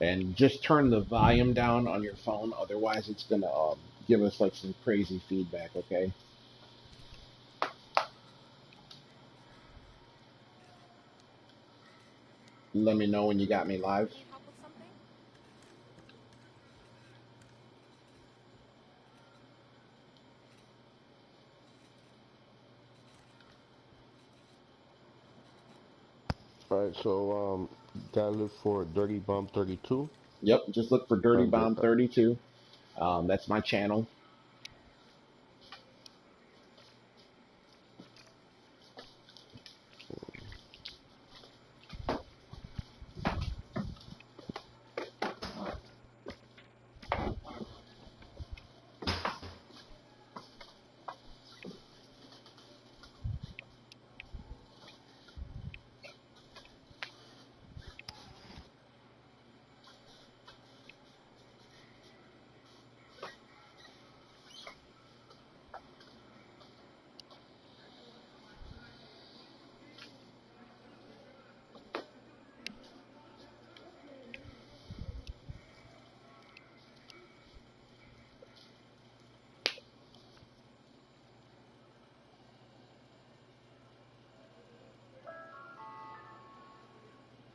And just turn the volume down on your phone, otherwise it's gonna give us like some crazy feedback. Okay. Let me know when you got me live. Need help with something? All right, so gotta look for DirtyBomb32. Yep, just look for Dirty Under Bomb 32. That's my channel.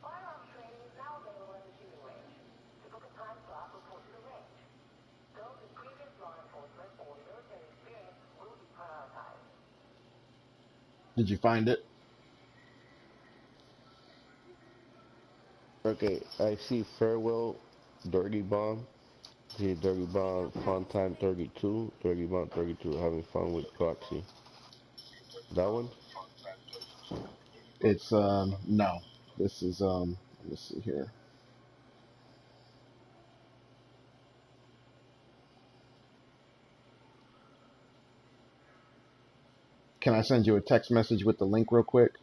Firearms training is now available in the shooting range. To book a time slot, report to the range. Those with previous law enforcement or military experience will be prioritized. Did you find it? Okay, I see Farewell, Dirty Bomb. See Dirty Need Bomb, help with Fun Time babysitting? 32. Dirty Bomb 32, having fun with Clancy. That one? It's no. This is let me see here. Can I send you a text message with the link real quick?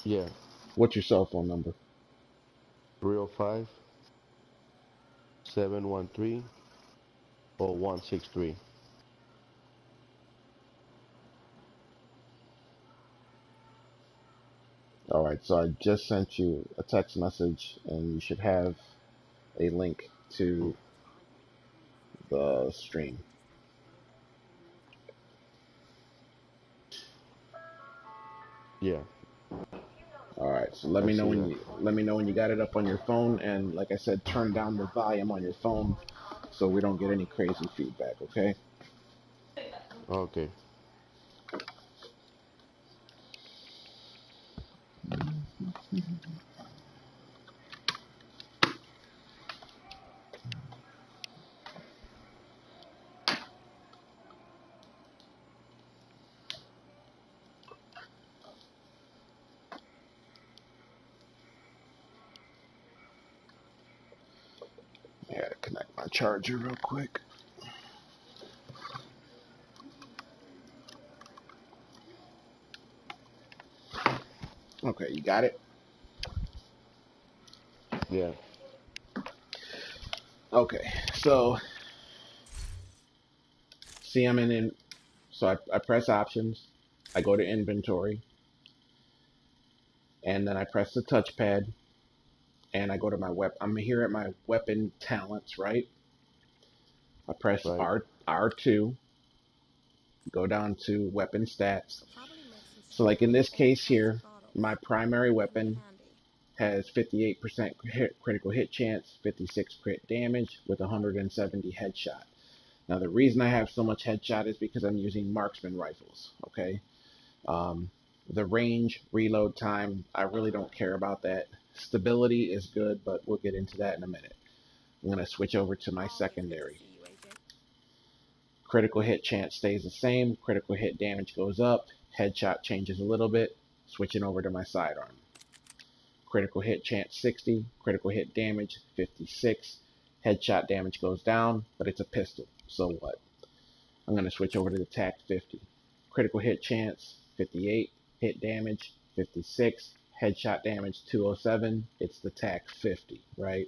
Yeah, What's your cell phone number? 305 713 0163. All right, so I just sent you a text message, and you should have a link to the stream. Yeah, All right, so I see that. let me know when you got it up on your phone, and like I said, turn down the volume on your phone so we don't get any crazy feedback. Okay. Okay. I gotta connect my charger real quick. Okay, you got it. Yeah. Okay, so see, I'm in. So I press options. I go to inventory, and then I press the touchpad, and I go to my weapon. I'm here at my weapon talents, right? I press Right. R2, go down to weapon stats. She'll probably make some So like strange in this old case plastic here, bottles. my primary Come in weapon handy. has 58% critical hit chance, 56 crit damage with 170 headshot. Now the reason I have so much headshot is because I'm using marksman rifles. Okay. Um, the range, reload time, I really don't care about that. Stability is good, but we'll get into that in a minute. I'm going to switch over to my Always good to secondary. see you, AJ. Critical hit chance stays the same. Critical hit damage goes up. Headshot changes a little bit. Switching over to my sidearm. Critical hit chance 60. Critical hit damage 56. Headshot damage goes down, but it's a pistol. So what? I'm going to switch over to the TAC 50. Critical hit chance 58. Hit damage 56. Headshot damage 207. It's the TAC 50, right?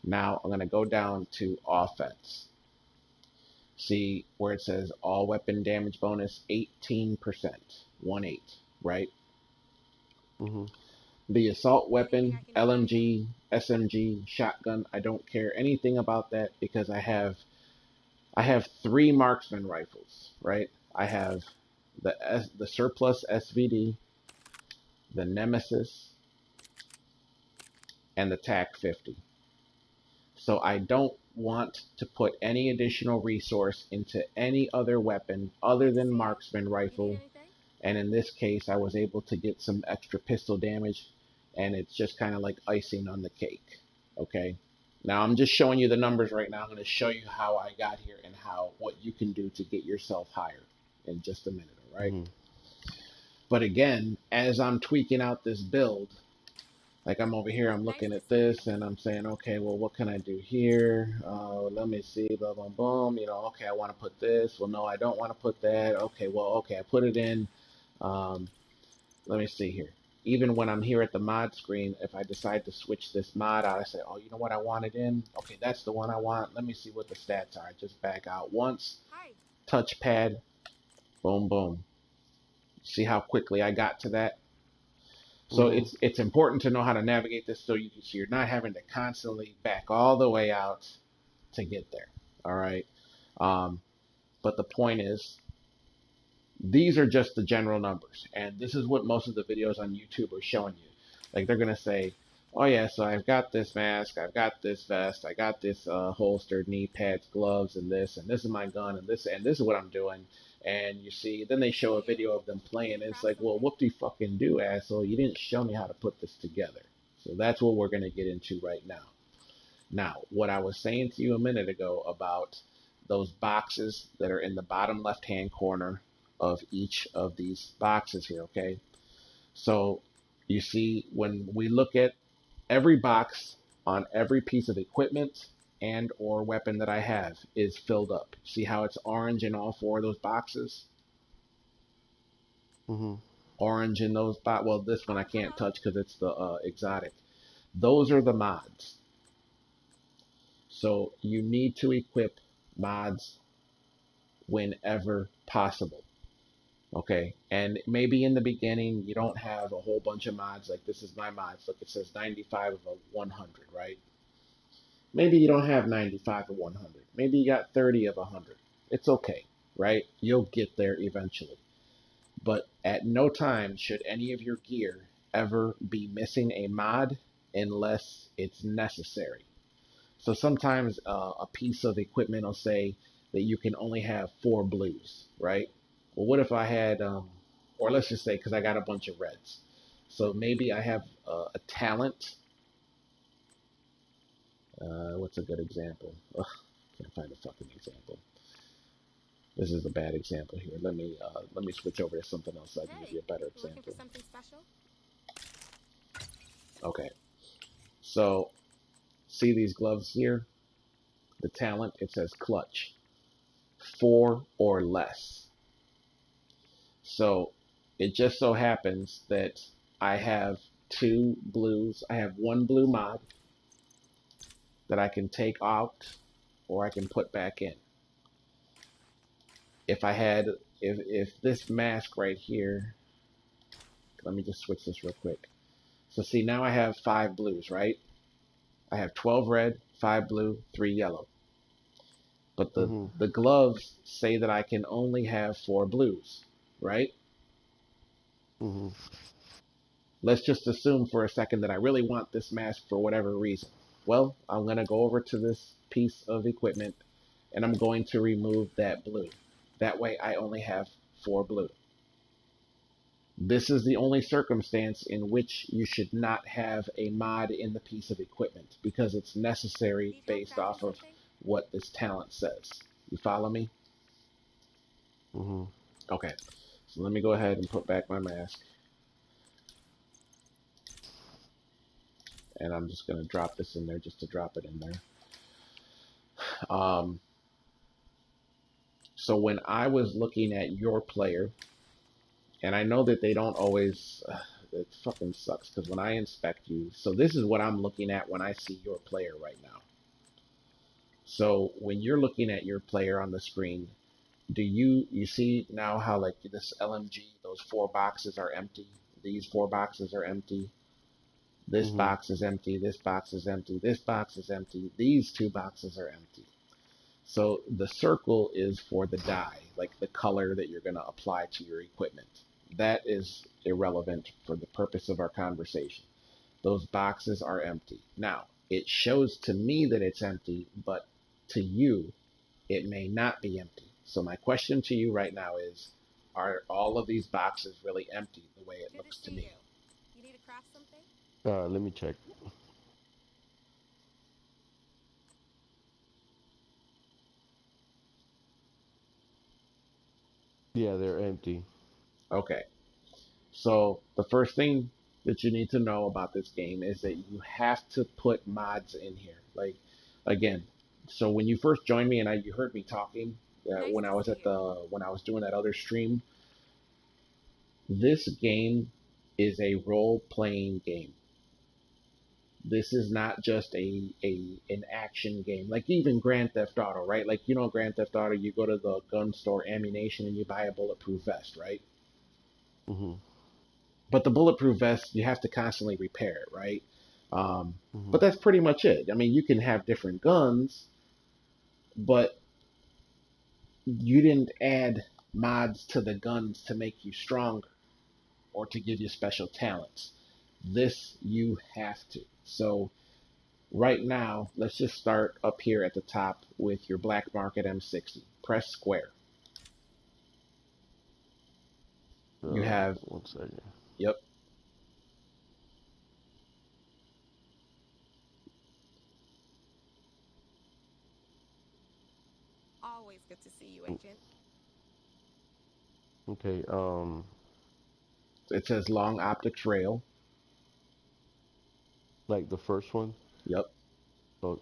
Now I'm going to go down to offense. See where it says all weapon damage bonus 18%, 1/8, right? Mm-hmm. The assault Anything weapon, I can do to help? LMG, SMG, shotgun, I don't care anything about that because I have three marksman rifles, right? I have the surplus SVD, the Nemesis, and the TAC 50. So I don't want to put any additional resource into any other weapon other Good to than see you. marksman You need rifle. anything? And in this case, I was able to get some extra pistol damage, and it's just kind of like icing on the cake. Okay. Now I'm just showing you the numbers right now. I'm going to show you how I got here and what you can do to get yourself higher in just a minute. All right. Mhm. But again, as I'm tweaking out this build, like I'm over here, I'm Nice looking to at see you. this and I'm saying, okay, well, what can I do here? Let me see, blah, blah, boom. Okay, I want to put this. Well, no, I don't want to put that. Okay, well, okay, I put it in. Um, let me see here. Even when I'm here at the mod screen, if I decide to switch this mod out, I say, oh, you know what I want it in? Okay, that's the one I want. Let me see what the stats are. I just back out once, Hi. touchpad, boom, boom. See how quickly I got to that? So Mhm. it's important to know how to navigate this so you're not having to constantly back all the way out to get there. All right. Um, but the point is, these are just the general numbers, and this is what most of the videos on YouTube are showing you. Like they're gonna say, "Oh yeah, so I've got this mask, I've got this vest, I got this holstered knee pads, gloves, and this is my gun, and this is what I'm doing." And you see, then they show a Hey, video of them need playing, to and it's craft like, "Well, something? whoop de fucking do, asshole! You didn't show me how to put this together." So that's what we're gonna get into right now. Now, what I was saying to you a minute ago about those boxes that are in the bottom left-hand corner of each of these boxes here, okay? So you see, when we look at every box on every piece of equipment and or weapon that I have is filled up. See how it's orange in all four of those boxes? Mhm. Orange in those boxes. Well, this one I Oh, can't hello. touch because it's the exotic. Those are the mods. So you need to equip mods whenever possible. Okay, and maybe in the beginning you don't have a whole bunch of mods. Like this is my mods. Look, it says 95 of a 100, right? Maybe you don't have 95 of 100. Maybe you got 30 of 100. It's okay, right? You'll get there eventually. But at no time should any of your gear ever be missing a mod unless it's necessary. So sometimes a piece of equipment will say that you can only have 4 blues, right? Well, what if I had, or let's just say, because I got a bunch of reds. So maybe I have a talent. What's a good example? Ugh, can't find a fucking example. This is a bad example here. Let me switch over to something else so I can give you Hey, a better looking for example. something special? Okay, so see these gloves here? The talent, it says clutch, 4 or less. So it just so happens that I have 2 blues. I have 1 blue mod that I can take out or I can put back in. If I had, if this mask right here, let me just switch this real quick. So see, now I have 5 blues, right? I have 12 red, 5 blue, 3 yellow. But Mhm. the gloves say that I can only have 4 blues, right? Mhm. Let's just assume for a second that I really want this mask for whatever reason. Well, I'm going to go over to this piece of equipment and I'm going to remove that blue. That way I only have 4 blue. This is the only circumstance in which you should not have a mod in the piece of equipment because it's necessary Need help based crafting off of something? what this talent says. You follow me? Mhm. Okay. So let me go ahead and put back my mask. And I'm just going to drop this in there just to drop it in there. Um, So when I was looking at your player, and I know that they don't always, it fucking sucks because when I inspect you, so this is what I'm looking at when I see your player right now. So when you're looking at your player on the screen, do you see now how like this LMG, those 4 boxes are empty? These 4 boxes are empty. This Mhm. box is empty, this box is empty, this box is empty, these two boxes are empty. So the circle is for the dye, like the color that you're going to apply to your equipment. That is irrelevant for the purpose of our conversation. Those boxes are empty. Now, it shows to me that it's empty, but to you, it may not be empty. So my question to you right now is, are all of these boxes really empty the way it Good to looks to see me? you. You need to craft something? Let me check. Yeah, they're empty. Okay. So the first thing that you need to know about this game is that you have to put mods in here. Like, again, so when you first joined me and you heard me talking Nice when I to was see you. when I was doing that other stream, this game is a role playing game. This is not just a an action game. Like even Grand Theft Auto, right? Like Grand Theft Auto, you go to the gun store ammunition and you buy a bulletproof vest, right? Mhm. But the bulletproof vest you have to constantly repair it, right? But Mhm. that's pretty much it. I mean, you can have different guns, but you didn't add mods to the guns to make you stronger or to give you special talents. This you have to. So right now, let's just start up here at the top with your black market M60. Press square. You have, 1 second. yep, Always good to see you, Mm, Agent. Okay. it says long optics rail. Like the first one. Yep. Oh,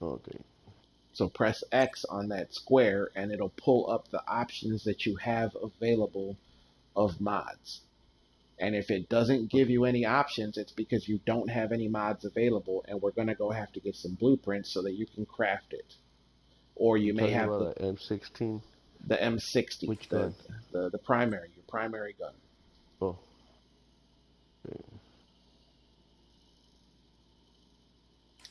okay. So press X on that square and it'll pull up the options that you have available of mods. And if it doesn't give you any options, it's because you don't have any mods available, and we're going to go have to get some blueprints so that you can craft it. Or you You may talking have about an M16? the M60, Which gun? the primary, your primary gun. Oh, okay.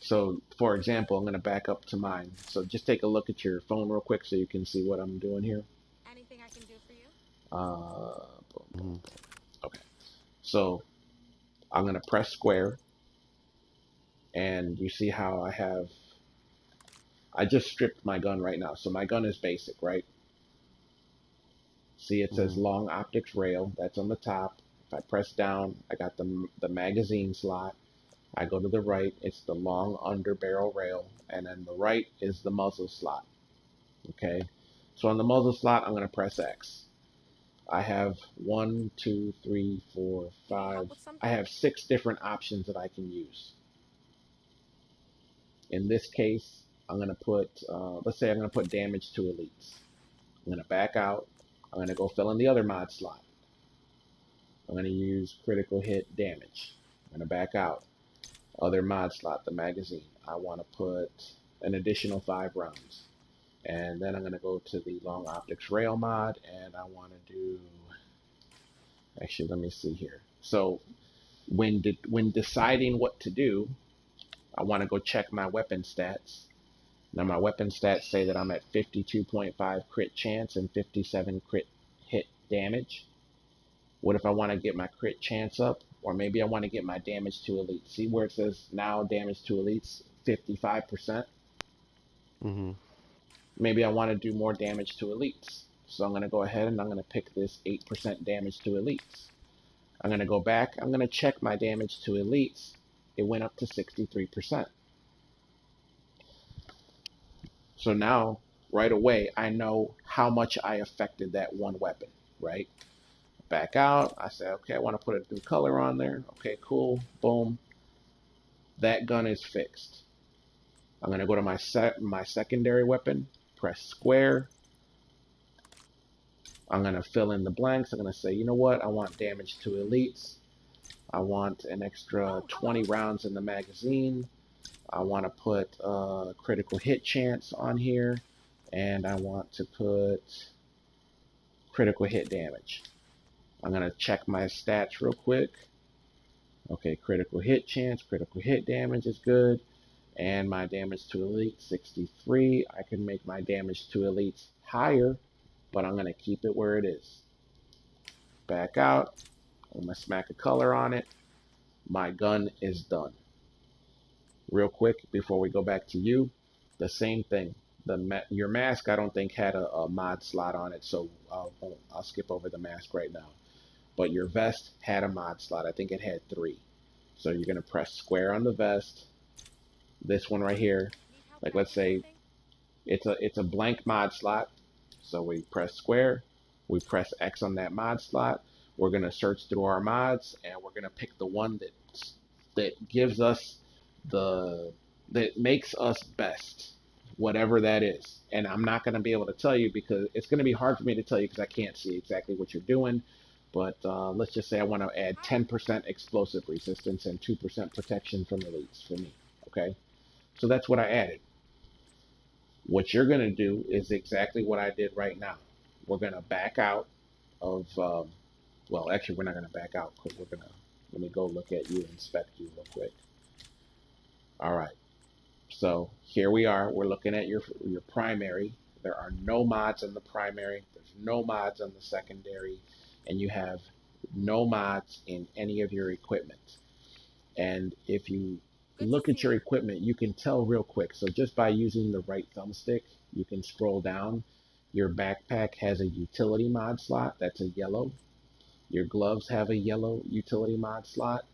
So, for example, I'm going to back up to mine. So just take a look at your phone real quick so you can see what I'm doing here. Anything I can do for you? Boom, boom, Mhm. boom. Okay. So I'm going to press square, and you see how I just stripped my gun right now. So my gun is basic, right? See, it says Mhm. long optics rail. That's on the top. If I press down, I got the magazine slot. I go to the right, it's the long under barrel rail, and then the right is the muzzle slot. Okay, so on the muzzle slot, I'm going to press X. I have one, two, three, four, You need help five. with I something? have 6 different options that I can use. In this case, I'm going to put, let's say I'm going to put damage to elites. I'm going to back out. I'm going to go fill in the other mod slot. I'm going to use critical hit damage. I'm going to back out. Other mod slot, the magazine. I want to put an additional 5 rounds. And then I'm going to go to the long optics rail mod and I want to do, actually, let me see here. So when deciding what to do, I want to go check my weapon stats. Now my weapon stats say that I'm at 52.5 crit chance and 57 crit hit damage. What if I want to get my crit chance up? Or maybe I want to get my damage to elite. See where it says now damage to elites 55%? Mhm. Maybe I want to do more damage to elites. So I'm going to go ahead and I'm going to pick this 8% damage to elites. I'm going to go back. I'm going to check my damage to elites. It went up to 63%. So now, right away, I know how much I affected that one weapon, right? Back out. I say, okay, I want to put a new color on there. Okay, cool. Boom. That gun is fixed. I'm going to go to my secondary weapon, press square. I'm going to fill in the blanks. I'm going to say, you know what? I want damage to elites. I want an extra Oh, 20 hello. rounds in the magazine. I want to put critical hit chance on here. And I want to put critical hit damage. I'm going to check my stats real quick. Okay, critical hit chance, critical hit damage is good. And my damage to elite 63. I can make my damage to elites higher, but I'm going to keep it where it is. Back out. I'm going to smack a color on it. My gun is done. Real quick before we go back to you, the same thing. Your mask I don't think had a mod slot on it, so I'll skip over the mask right now. But your vest had a mod slot. I think it had 3. So you're going to press square on the vest. This one right here, Need help like let's crafting say something? it's a blank mod slot. So we press square, we press X on that mod slot. We're gonna search through our mods and we're gonna pick the one that gives us the that makes us best, whatever that is. And I'm not gonna be able to tell you because it's gonna be hard for me to tell you because I can't see exactly what you're doing. But let's just say I want to add Hi. 10% explosive resistance and 2% protection from elites for me. Okay, so that's what I added. What you're going to do is exactly what I did right now. We're going to back out of, well, actually, we're not going to back out because we're going to, let me go look at you, inspect you real quick. All right. So here we are. We're looking at your primary. There are no mods on the primary. There's no mods on the secondary. And you have no mods in any of your equipment. And if you Good to look at see your you. equipment, you can tell real quick. So just by using the right thumbstick, you can scroll down. Your backpack has a utility mod slot. That's a yellow. Your gloves have a yellow utility mod slot.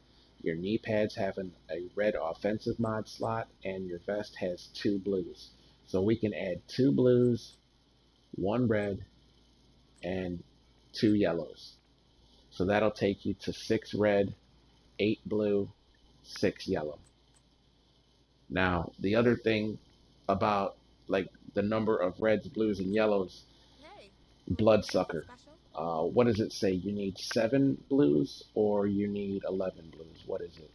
Your knee pads have a red offensive mod slot. And your vest has 2 blues. So we can add 2 blues, 1 red, and 2 yellows. So that'll take you to 6 red, 8 blue, 6 yellow. Now, the other thing about like the number of reds, blues, and yellows, Hey, you looking for anything bloodsucker. special? What does it say? You need 7 blues or you need 11 blues? What is it?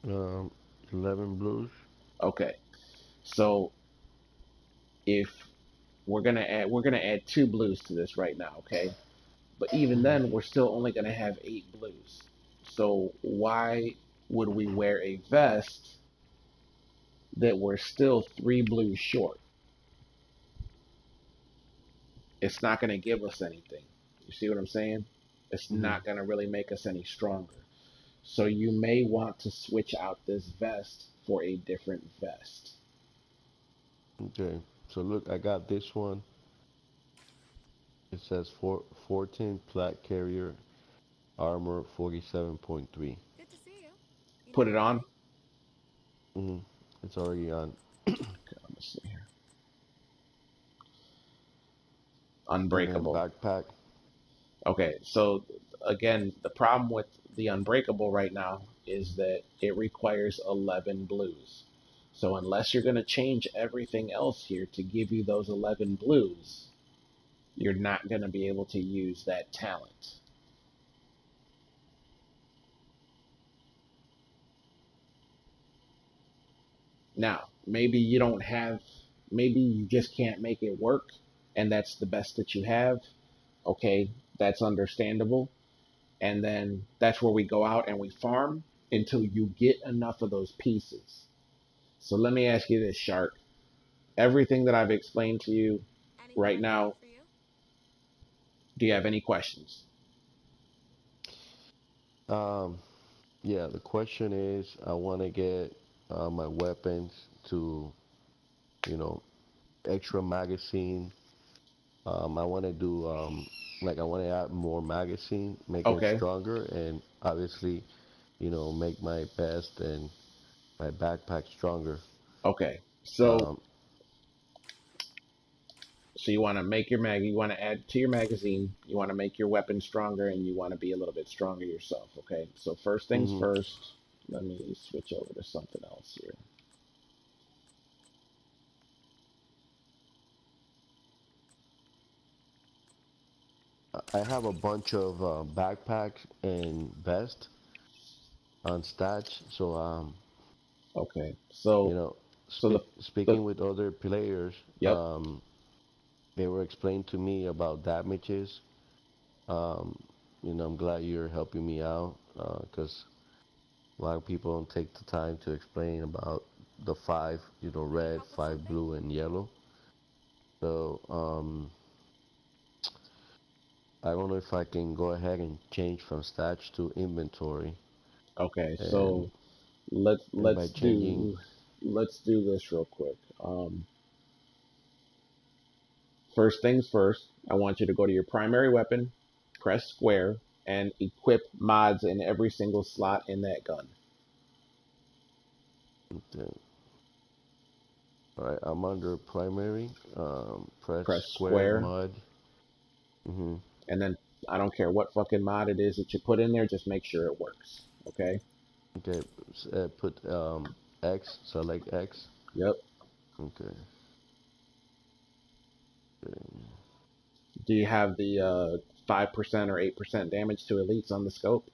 Um, 11 blues. Okay, so if we're gonna add 2 blues to this right now. Okay, but even Mhm. then, we're still only gonna have 8 blues. So why would we wear a vest that we're still 3 blues short? It's not going to give us anything. You see what I'm saying? It's Mhm. not going to really make us any stronger. So you may want to switch out this vest for a different vest. Okay. So look, I got this one. It says 14 plat carrier armor 47.3. Good to see you. You Put need it on. anything? Mhm. It's already on. Okay, let me see here. And then Unbreakable. backpack. Okay, so again, the problem with the unbreakable right now is that it requires 11 blues. So unless you're going to change everything else here to give you those 11 blues, you're not going to be able to use that talent. Now, maybe you just can't make it work, and that's the best that you have. Okay, that's understandable. And then that's where we go out and we farm until you get enough of those pieces. So let me ask you this, Shark. Everything that I've explained to you Anything right I can do now, for you? do you have any questions? Um, yeah, the question is, I want to get my weapons to, you know, extra magazine. I want to do like I want to add more magazine, make it Okay, stronger, and obviously, make my vest and my backpack stronger. okay. So Um, So you want to make your you want to add to your magazine, you want to make your weapon stronger, and you want to be a little bit stronger yourself. Okay. So first things mhm. first. Let me switch over to something else here. I have a bunch of backpacks and vest on stats, so Okay. you So know, so the speaking with other players, yep. they were explaining to me about damages. Um, I'm glad you're helping me out because a lot of people don't take the time to explain about the five, Can I red, help with five something? blue, and yellow. So I don't know if I can go ahead and change from stats to inventory, Okay, and so let's and by let's changing, do let's do this real quick. First things first, I want you to go to your primary weapon, press square, and equip mods in every single slot in that gun. okay, all right, I'm under primary. Press Press square square, mud. Mm-hmm. and then I don't care what fucking mod it is that you put in there, just make sure it works. Okay? Okay, put X. Select X. Yep. Okay. Okay. Do you have the 5% or 8% damage to elites on the scope?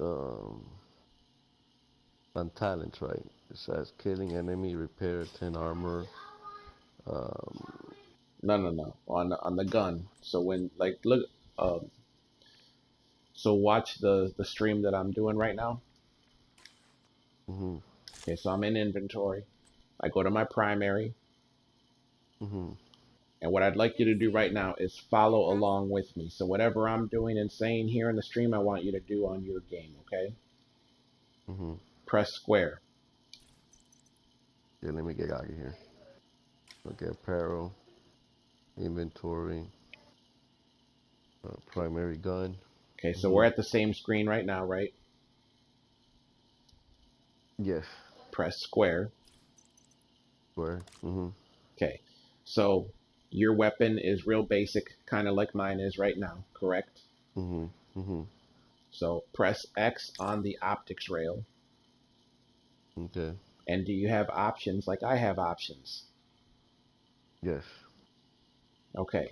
Um, on talent, right? It says killing enemy, repair 10 armor. Um, No, no, no. On the gun. So when like look, um, so watch the stream that I'm doing right now. mhm, Okay, so I'm in inventory. I go to my primary, mhm. and what I'd like you Good to to do see right you. now is Any follow problem? along with me. So whatever I'm doing and saying here in the stream, I want you to do on your game. Okay? Mm-hmm. Press square. Yeah, let me get out of here. Okay, apparel, inventory, primary gun. Okay, so we're Mm-hmm. at the same screen right now, right? Yes. Press square. Square. Mm-hmm. Okay, so your weapon is real basic, kind of like mine is right now, correct? Mm-hmm. Mm-hmm. So press X on the optics rail. Okay. And do you have options like I have options? Yes. Okay,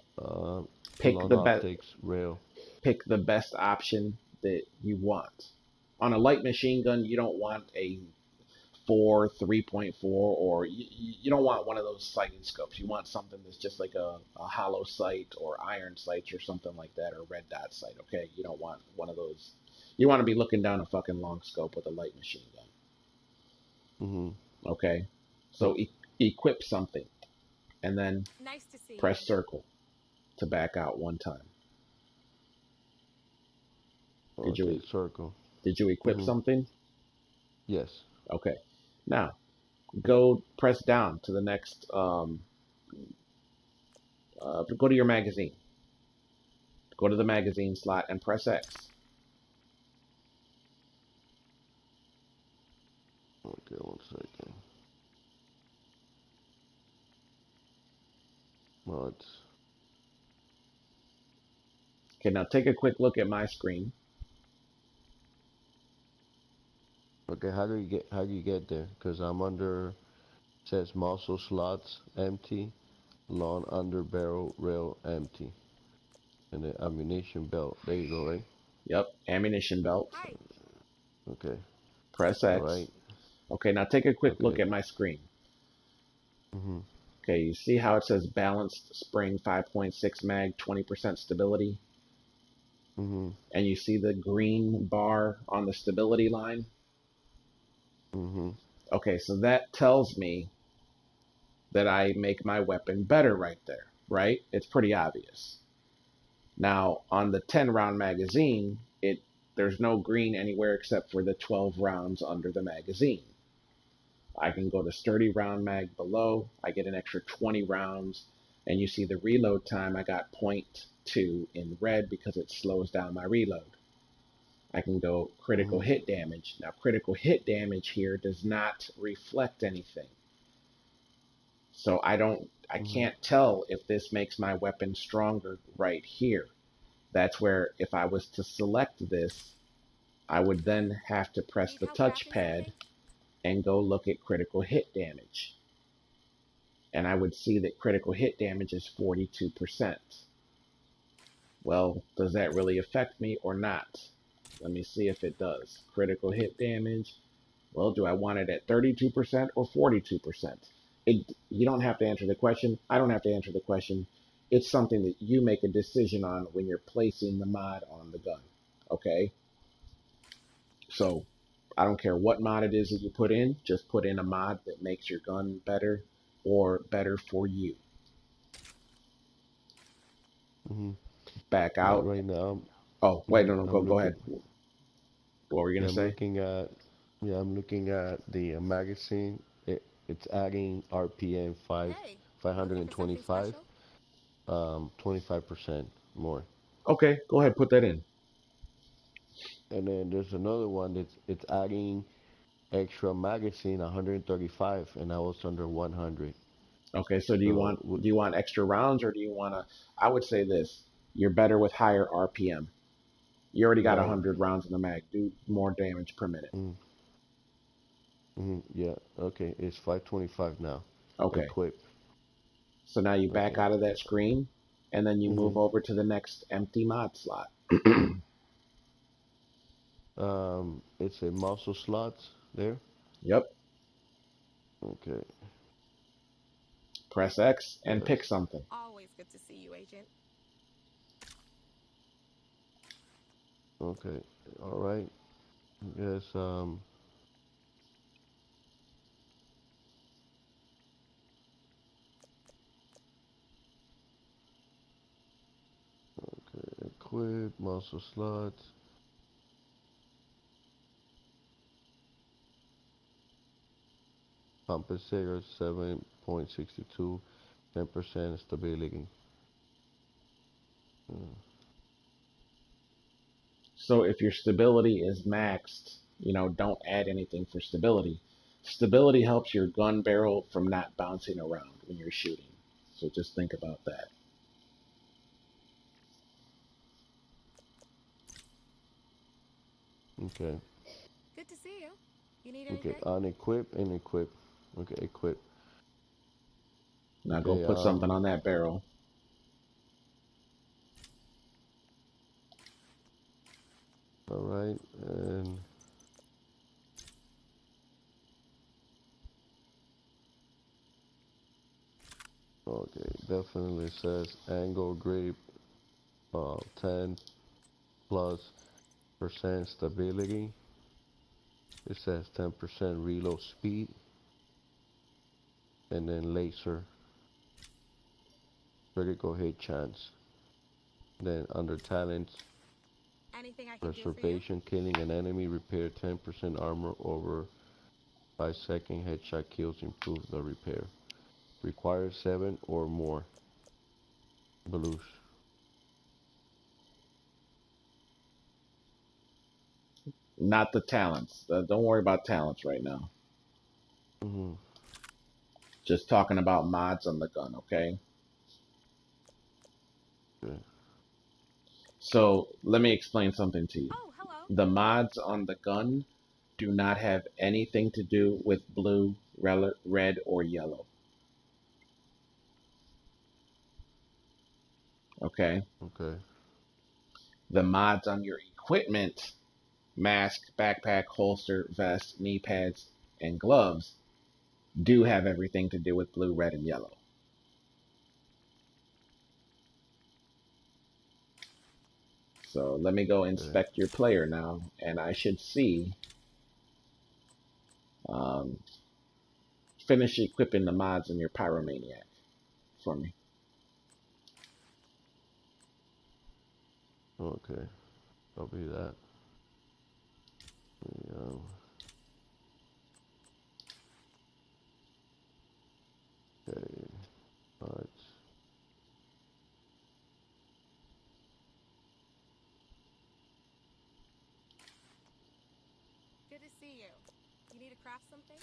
Pull pick on the best optics, rail. pick the best option that you want. On a light machine gun, you don't want a 3.4, or you don't want one of those sighting scopes. You want something that's just like a hollow sight or iron sights or something like that, or red dot sight. Okay, you don't want one of those. You want to be looking down a fucking long scope with a light machine gun. Mm-hmm. Okay, so So, equip something and then Nice to see you. press circle to back out one time. Did okay, you circle. did you equip Mm-hmm. something? Yes. Okay, now go press down to the next. Go to your magazine. Go to the magazine slot and press X. Okay, one second. Mods. Okay, now take a quick look at my screen. Okay, how do you get there? Because I'm under says muzzle slots empty, lawn under barrel rail empty, and the ammunition belt. There you go, right? Yep, ammunition belt. Hi. Okay. Press All X. right. Okay, now take a quick look Okay. at my screen. Mhm. Okay, you see how it says balanced spring 5.6 mag, 20% stability? Mhm. And you see the green bar on the stability line? Mhm. Okay, so that tells me that I make my weapon better right there, right? It's pretty obvious. Now, on the 10 round magazine, there's no green anywhere except for the 12 rounds under the magazine. I can go to sturdy round mag below. I get an extra 20 rounds, and you see the reload time. I got point 0.2 in red because it slows down my reload. I can go critical Mhm. hit damage. Now, critical hit damage here does not reflect anything. So I Mhm. can't tell if this makes my weapon stronger right here. That's where if I was to select this, I would then have to press Need the help crafting touchpad something? and go look at critical hit damage. And I would see that critical hit damage is 42%. Well, does that really affect me or not? Let me see if it does. Critical hit damage. Well, do I want it at 32% or 42%? You don't have to answer the question. I don't have to answer the question. It's something that you make a decision on when you're placing the mod on the gun. Okay? So I don't care what mod it is that you put in, just put in a mod that makes your gun better or better for you. Hmm. Back Like out. right now, Oh, wait, no, no, I'm go looking. ahead. What were you Yeah, gonna I'm say? looking at. Yeah, I'm looking at the magazine. It's adding RPM Hey, five hundred looking and for something 25, special? 25% more. Okay, go ahead, put that in. And then there's another one that's it's adding extra magazine 135, and I was under 100. Okay, so do you So want extra rounds or do you want to? I would say this: you're better with higher RPM. You already got right. 100 rounds in the mag. Do more damage per minute. Mm, yeah. Okay. It's 525 now. Okay, Equip. so now you back Okay. out of that screen, and then you hmm move over to the next empty mod slot. It's a muscle slots there. Yep. Okay. Press X and Yes. pick something. Always good to see you, Agent. Okay. All right. Yes. Okay. Equip muscle slots. Compensator 7.62. 10% stability. Mm, So if your stability is maxed, don't add anything for stability. Stability helps your gun barrel from not bouncing around when you're shooting. So just think about that. okay. Good to see you. You need Okay. anything? Unequip and equip. Okay. Equip. Now go Okay. put something on that barrel. All right. And okay. Definitely says angle grip. 10 plus percent stability. It says 10% reload speed, and then laser critical hit chance. Then under talents, Anything I can do for you? preservation, killing an enemy, repair 10% armor over 5-second headshot kills, improve the repair. Requires 7 or more blues. Not the talents. Don't worry about talents right now. Mm-hmm. Just talking about mods on the gun, okay? Okay. So let me explain something to you. Oh, hello. The mods on the gun do not have anything to do with blue, red, or yellow, okay? Okay. The mods on your equipment, mask, backpack, holster, vest, knee pads, and gloves do have everything to do with blue, red, and yellow. So let me go Okay. inspect your player now, and I should see. Um, Finish equipping the mods in your pyromaniac for me. Okay. Copy that. Yeah. Okay. Alright. Good to see you. You need to craft something?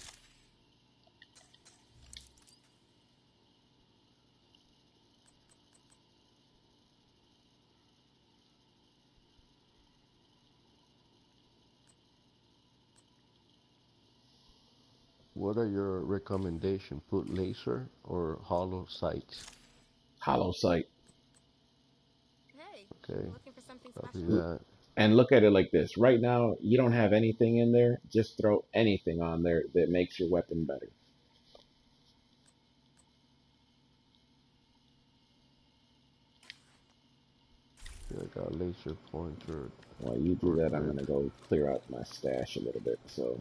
What are your recommendations? Put laser or hollow sights? Hollow sight. Hey, Okay. looking for something Copy special? that. And look at it like this. Right now, you don't have anything in there. Just throw anything on there that makes your weapon better. I got laser pointer, While you do short that, I'm grip. gonna go clear out my stash a little bit. So,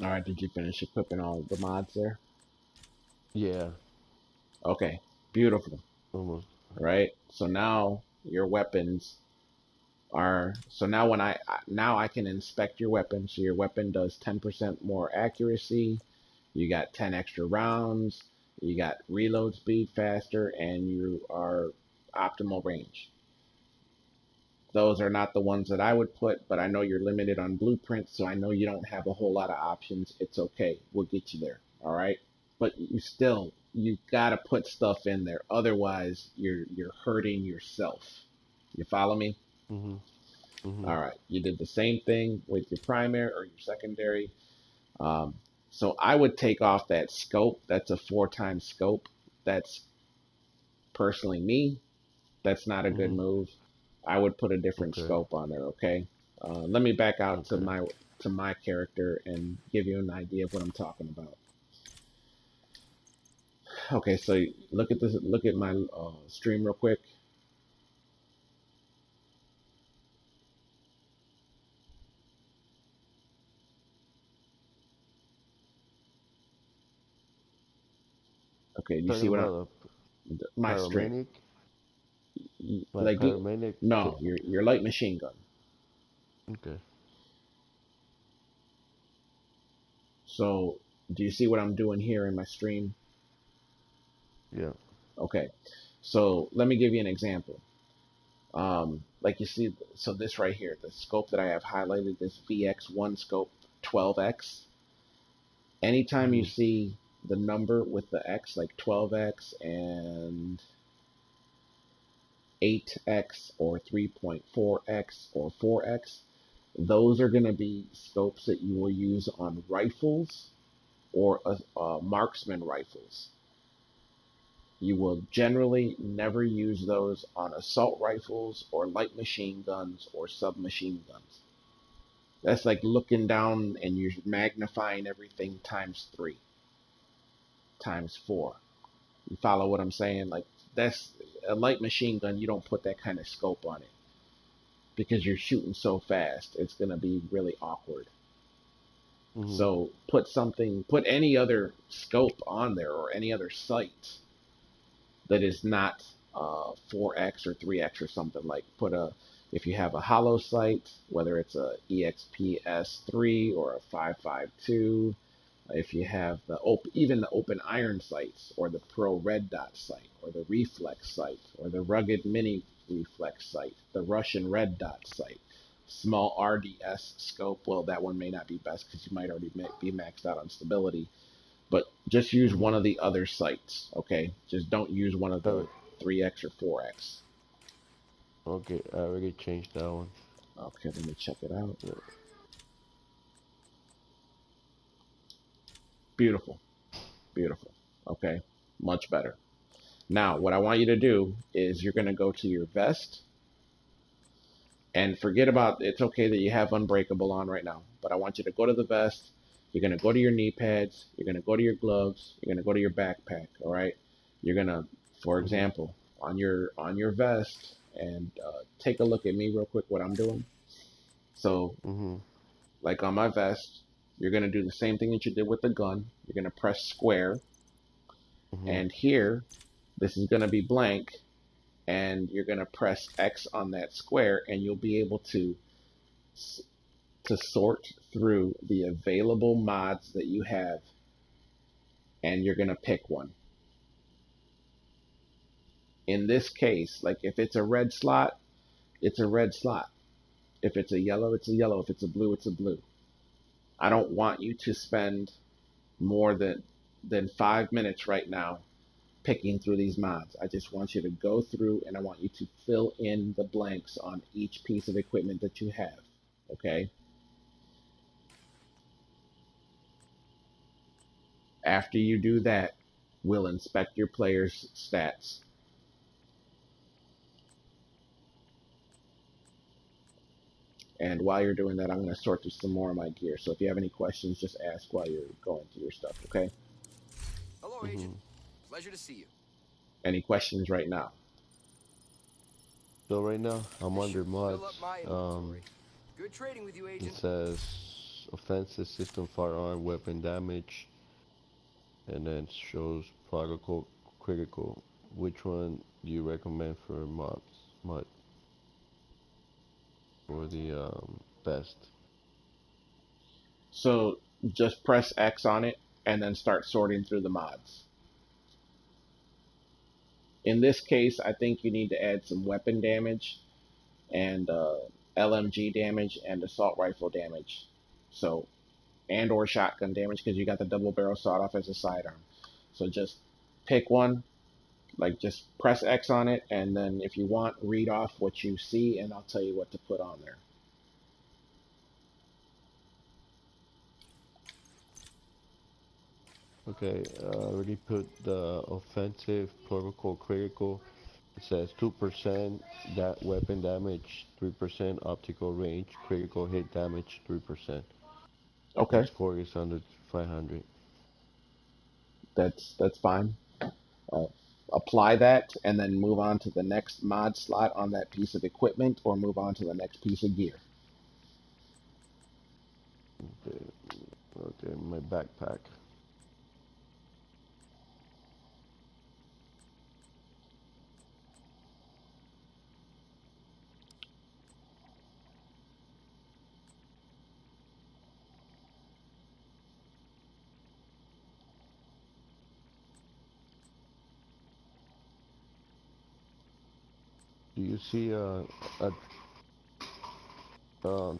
all right, did you finish equipping all the mods there? Yeah, Okay, beautiful. almost. Right. So now your weapons are. So now now I can inspect your weapon. So your weapon does 10% more accuracy. You got 10 extra rounds. You got reload speed faster, and you are optimal range. Those are not the ones that I would put, but I know you're limited on blueprints, so I know you don't have a whole lot of options. It's okay. We'll get you there. All right. But you gotta put stuff in there. Otherwise, you're hurting yourself. You follow me? Mhm. Mhm. All right. You did the same thing with your primary or your secondary. Um, so I would take off that scope. That's a 4 times scope. That's personally me. That's not a good Mhm. move. I would put a different Okay. scope on there. Okay. Let me back out Okay. to my character and give you an idea of what I'm talking about. Okay, so look at this. Look at my stream real quick. Okay, do you see Talking what about my stream? paramedic, my Like, paramedic. no, your light machine gun. Okay. So, do you see what I'm doing here in my stream? Yeah. Okay, so let me give you an example. Like you see, so this right here, the scope that I have highlighted, this VX1 scope 12x. Anytime you Mhm. see the number with the X, like 12x and 8x or 3.4x or 4x, those are going to be scopes that you will use on rifles or marksman rifles. You will generally never use those on assault rifles or light machine guns or submachine guns. That's like looking down and you're magnifying everything times three, times four. You follow what I'm saying? Like, that's a light machine gun. You don't put that kind of scope on it because you're shooting so fast. It's going to be really awkward. Mhm. So put any other scope on there or any other sight that is not 4x or 3x or something. Like if you have a hollow sight, whether it's a EXP-S3 or a 552, if you have even the open iron sights or the Pro red dot sight or the reflex sight or the rugged mini reflex sight, the Russian red dot sight, small RDS scope. Well, that one may not be best because you might already be maxed out on stability, but just use one Mhm. of the other sites, okay? Just don't use one of the Alright. 3x or 4x. Okay. I already changed that one. Okay, let me check it out. Yeah. Beautiful, beautiful. Okay, much better. Now, what I want you to do is you're going to go to your vest and forget about it's okay that you have Unbreakable on right now, but I want you to go to the vest. You're going to go to your knee pads. You're going to go to your gloves. You're going to go to your backpack, all right? You're going to, for Mhm. example, on your vest and take a look at me real quick what I'm doing. So Mhm. like on my vest, you're gonna do the same thing that you did with the gun. You're gonna press square, Mhm. and here this is gonna be blank, and you're gonna press X on that square, and you'll be able to sort through the available mods that you have, and you're gonna pick one. In this case, like if it's a red slot, it's a red slot. If it's a yellow, it's a yellow. If it's a blue, it's a blue. I don't want you to spend more than 5 minutes right now picking through these mods. I just want you to go through and I want you to fill in the blanks on each piece of equipment that you have. Okay? After you do that, we'll inspect your player's stats. And while you're doing that, I'm going to sort through some more of my gear. So if you have any questions, just ask while you're going through your stuff, okay? Hello, Agent. Mhm. Pleasure to see you. Any questions right now? So right now I'm This under should fill up mods. my inventory. Good trading with you, It Agent. says offensive system firearm weapon damage, and then shows protocol critical. Which one do you recommend for mod for the best? So just press X on it and then start sorting through the mods. In this case, I think you need to add some weapon damage and LMG damage and assault rifle damage. So, and or shotgun damage because you got the double barrel sawed off as a sidearm. So just pick one, like just press X on it, and then if you want, read off what you see, and I'll tell you what to put on there. Okay, I already put the offensive protocol critical. It says 2% that weapon damage, 3% optical range, critical hit damage 3%, and Okay, score is under 500. that's fine. Uh, Apply that, and then move on to the next mod slot on that piece of equipment, or move on to the next piece of gear. Okay, okay, my backpack. Do you see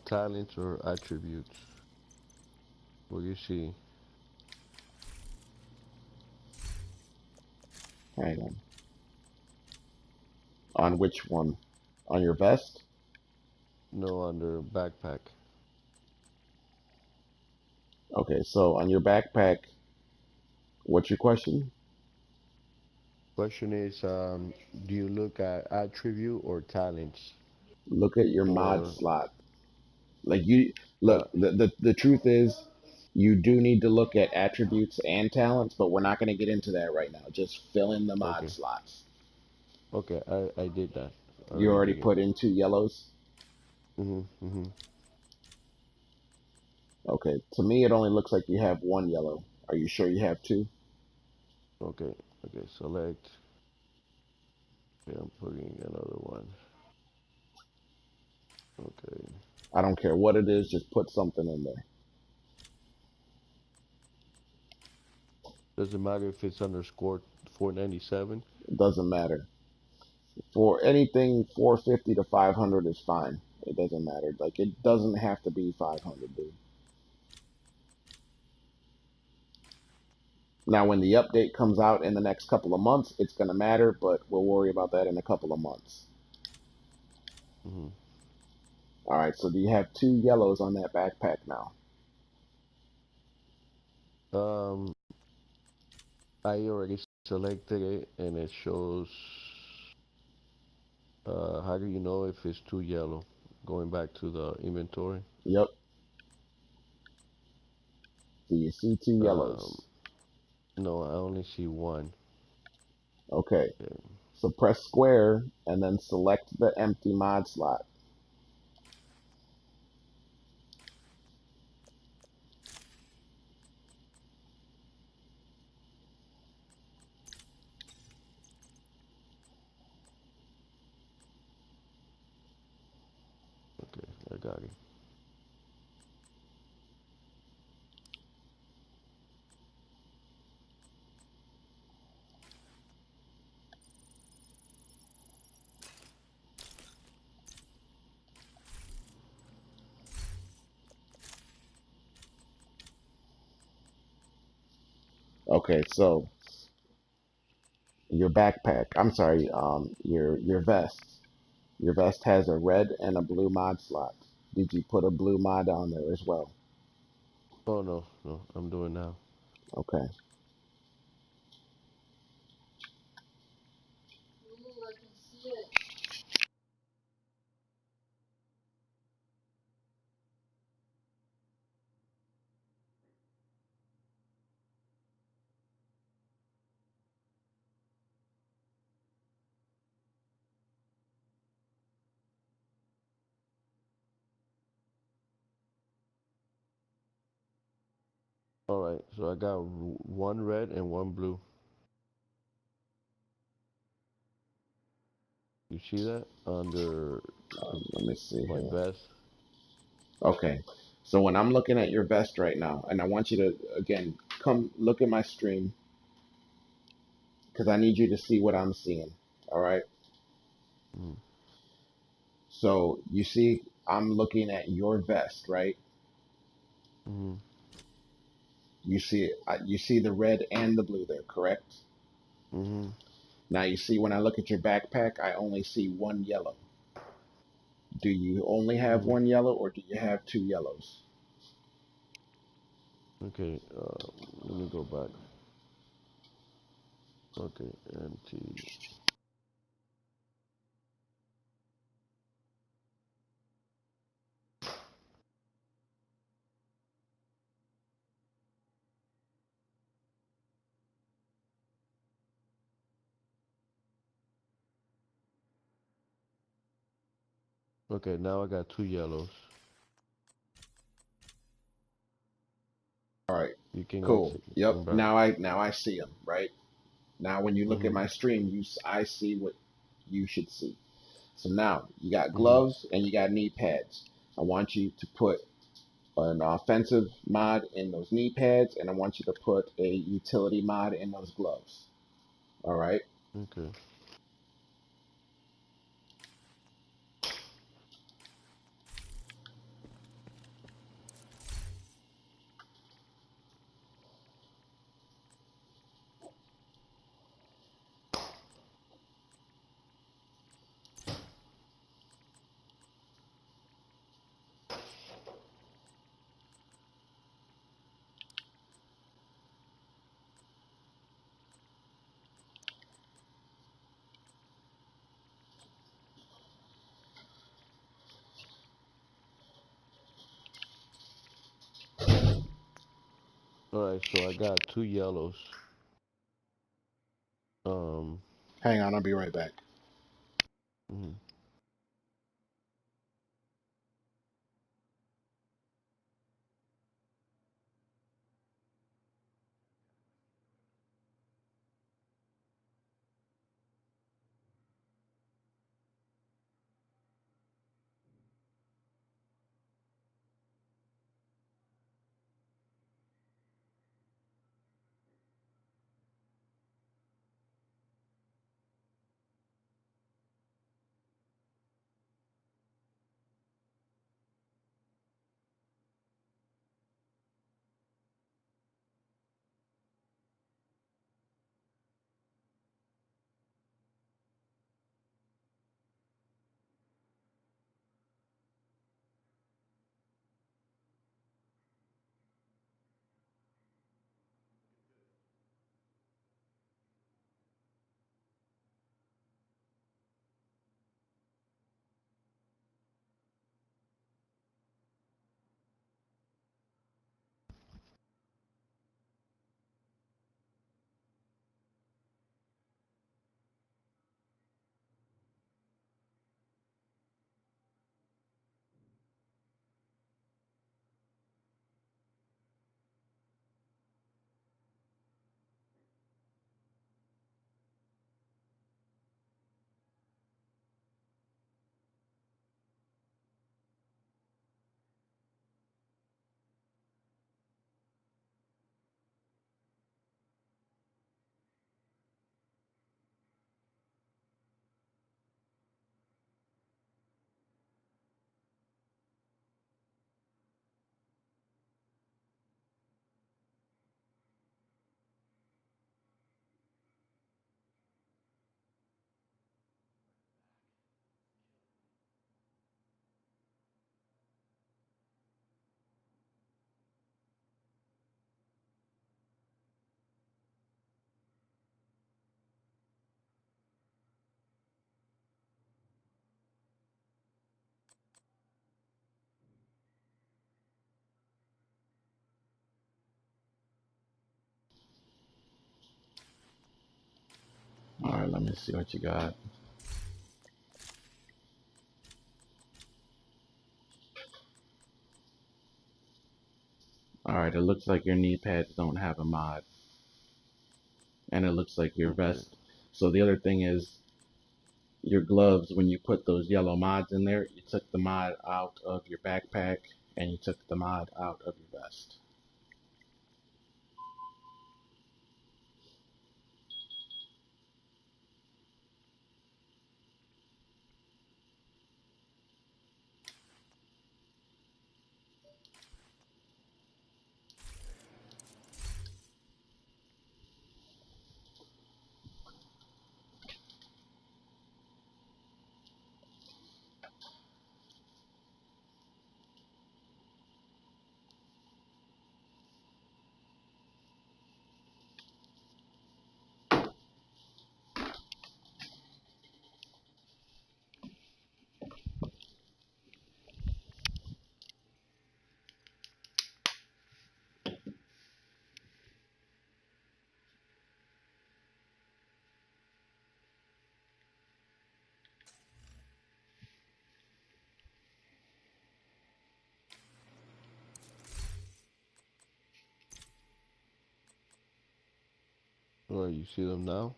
talents or attributes? What do you see? Hang on. On which one? On your vest? No, under backpack. Okay, so on your backpack, what's your question? Question is, do you look at attribute or talents? Look at your mod Or slot. Like you uh, look, the truth is you do need to look at attributes and talents, but we're not going to get into that right now. Just fill in the mod okay, slots. okay, I did that. I You already already did it. put in two yellows. Mhm. Okay, to me it only looks like you have one yellow. Are you sure you have two? Okay, okay, select. Okay, I'm putting another one. Okay. I don't care what it is, just put something in there. Doesn't matter if it's underscore 497. It doesn't matter. For anything 450 to 500 is fine. It doesn't matter. Like it doesn't have to be 500, dude. Now, when the update comes out in the next couple of months, it's going to matter, but we'll worry about that in a couple of months. Mhm. All right, so do you have two yellows on that backpack now? Um, I already selected it and it shows, how do you know if it's too yellow? Going back to the inventory. Yep. Do you see two Um, yellows? no, I only see one. Okay. Okay. So press square and then select the empty mod slot. Okay, I got it. Okay, so your backpack, I'm sorry, your vest. Your vest has a red and a blue mod slot. Did you put a blue mod on there as well? Oh no, no, I'm doing now. Okay. All right, so I got one red and one blue. You see that under Let me see my here. vest? Okay. So when I'm looking at your vest right now, and I want you to, again, come look at my stream because I need you to see what I'm seeing. All right. Mm, So you see, I'm looking at your vest, right? mm, You see the red and the blue there, correct? mm, Now you see when I look at your backpack, I only see one yellow. Do you only have mm. one yellow or do you have two yellows? Okay, let me go back. Okay, empty. Okay, now I got two yellows. All right. You can go Cool. to Yep. and back. Now I see them, right? Now when you look at Mhm, my stream, I see what you should see. So now you got mhm. gloves and you got knee pads. I want you to put an offensive mod in those knee pads, and I want you to put a utility mod in those gloves. All right. Okay. All right, so I got two yellows. Um, Hang on, I'll be right back. mhm. Alright, let me see what you got. Alright, it looks like your knee pads don't have a mod. And it looks like your Okay. vest. So the other thing is, your gloves, when you put those yellow mods in there, you took the mod out of your backpack and you took the mod out of your vest. Well, you see them now?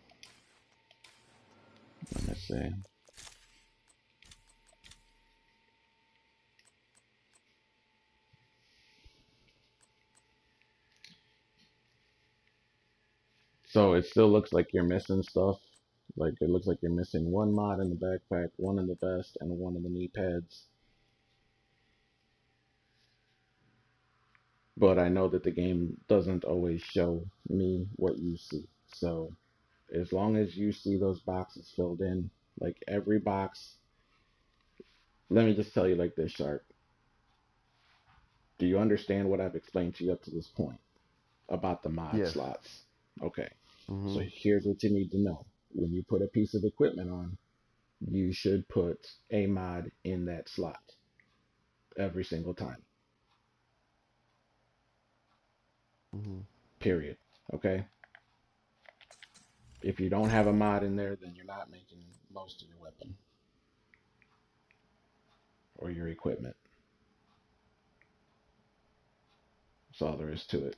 Let me see. So it still looks like you're missing stuff. Like it looks like you're missing one mod in the backpack, one in the vest, and one in the knee pads. But I know that the game doesn't always show me what you see. So as long as you see those boxes filled in, like every box, let me just tell you like this, Shark. Do you understand what I've explained to you up to this point about the mod Yes. slots? Okay. So Mm-hmm. here's what you need to know. When you put a piece of equipment on, you should put a mod in that slot every single time. Mm-hmm. Period. Okay? If you don't have a mod in there, then you're not making most of your weapon or your equipment. That's all there is to it.